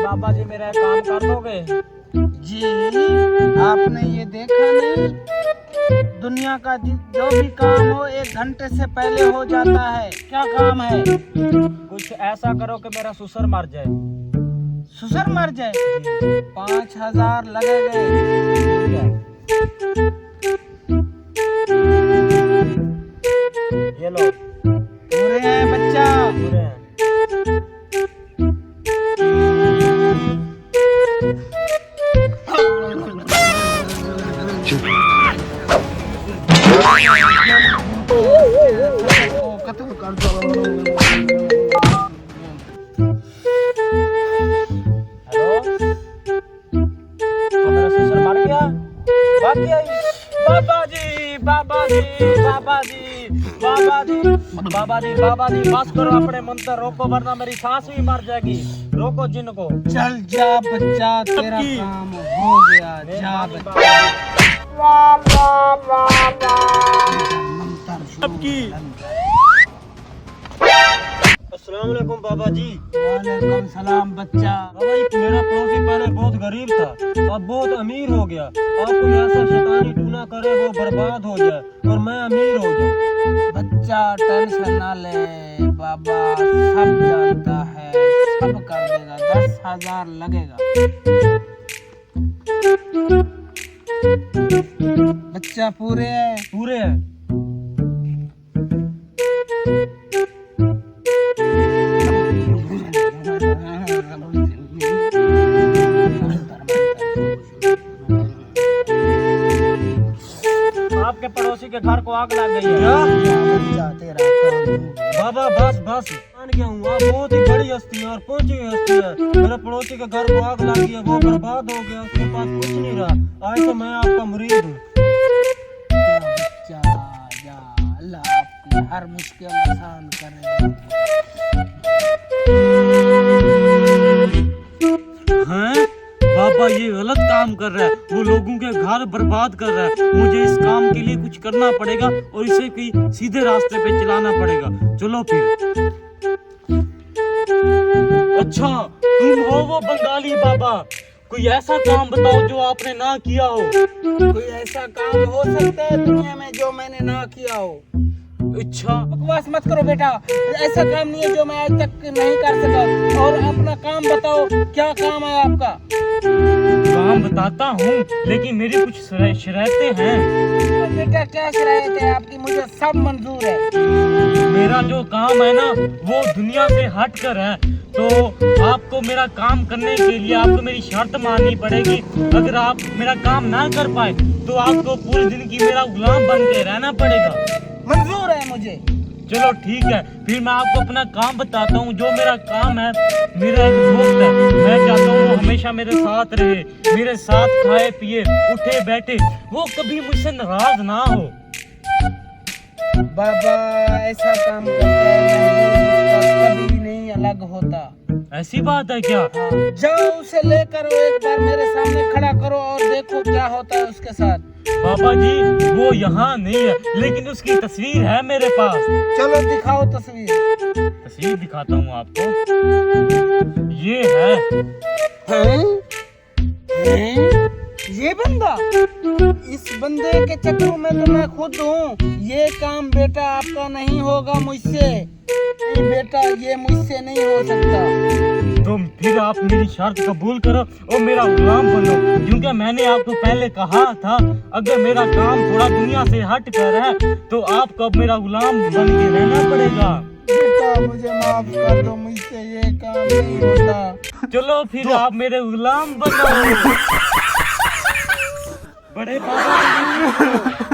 बाबा जी मेरा काम कर दोगे? जी, आपने ये देखा नहीं, दुनिया का जो भी काम हो 1 घंटे से पहले हो जाता है। क्या काम है? कुछ ऐसा करो कि मेरा ससुर मर जाए। ससुर मर जाए? 5,000 लगेगा। ये लो। पूरे हैं बच्चा? पूरे हैं। खत्म कर दो। हेलो, मेरा ससुर मर गया? बाकी आई। बाबा जी, बाबा जी, बाबा जी, बाबा जी, बाबा जी, बाबा जी, बस करो अपने मंत्र, रोको वरना मेरी सांस भी मर जाएगी। रोको जिनको। चल जा बच्चा, तेरा काम हो गया। जा बच्चा। अस्सलाम वालेकुम बाबा जी। वालेकुम सलाम बच्चा। बाबा जी, मेरा पड़ोसी पहले बहुत गरीब था, अब बहुत अमीर हो गया। आप कोई ऐसा शैतानी टूना करे वो बर्बाद हो जाए और मैं अमीर हो जाऊं। बच्चा टेंशन ना ले, बाबा सब जानता है, सब कर देगा। 10,000 लगेगा। बच्चा पूरे है? पूरे हैं। आपके पड़ोसी के घर को आग लग गई है। क्या? बच्चा तेरा काम। बाबा बस बस मान गया हूँ, आप बहुत ही बड़ी हस्ती है और पहुंची हुई हस्ती है। मेरे पड़ोसी के घर को आग लगी है, वो बर्बाद हो गया, उसके पास कुछ नहीं रहा। आज तो मैं आपका मुरीद हूँ। बच्चा जा, अल्लाह आपकी हर मुश्किल आसान करे। हैं? बाबा ये गलत काम कर रहा है, वो लोगों के घर बर्बाद कर रहा है। मुझे इस काम के लिए कुछ करना पड़ेगा और इसे कोई सीधे रास्ते पे चलाना पड़ेगा। चलो फिर। अच्छा, तुम हो वो बंगाली बाबा, कोई ऐसा काम बताओ जो आपने ना किया हो। कोई ऐसा काम हो सकता है दुनिया में जो मैंने ना किया हो? अच्छा, बकवास मत करो बेटा, ऐसा काम नहीं है जो मैं आज तक नहीं कर सका। और अपना काम बताओ, क्या काम है आपका? काम बताता हूँ, लेकिन मेरी कुछ शर्तें हैं। तो बेटा क्या शरारत है आपकी? मुझे सब मंजूर है। मेरा जो काम है ना वो दुनिया से हट कर है, तो आपको मेरा काम करने के लिए आपको मेरी शर्त माननी पड़ेगी। अगर आप मेरा काम ना कर पाए तो आपको पूरी जिंदगी मेरा गुलाम बन के रहना पड़ेगा। मंजूर है मुझे। चलो ठीक है, फिर मैं आपको अपना काम बताता हूँ। जो मेरा काम है, मेरा एक दोस्त है, मैं चाहता हूँ वो हमेशा मेरे साथ रहे, मेरे साथ खाए पिए उठे बैठे, वो कभी मुझसे नाराज ना हो। बाबा ऐसा काम करता है, कभी नहीं अलग होता। ऐसी बात है क्या? हाँ, जाओ उसे लेकर एक बार मेरे सामने खड़ा करो और देखो क्या होता है उसके साथ। बाबा जी वो यहाँ नहीं है, लेकिन उसकी तस्वीर है मेरे पास। चलो दिखाओ तस्वीर। तस्वीर दिखाता हूँ आपको। ये है। हैं? ये बंदा? इस बंदे के चक्करों में तो मैं खुद हूँ। ये काम बेटा आपका नहीं होगा मुझसे। नहीं बेटा, ये मुझसे नहीं हो सकता। तो फिर आप मेरी शर्त कबूल करो और मेरा गुलाम बनो, क्योंकि मैंने आपको पहले कहा था अगर मेरा काम थोड़ा दुनिया से हट कर है तो आपको अब मेरा गुलाम बन के रहना पड़ेगा। बेटा मुझे माफ कर दो, मुझसे ये काम नहीं होता। चलो फिर आप मेरे गुलाम बनो। बड़े बाबा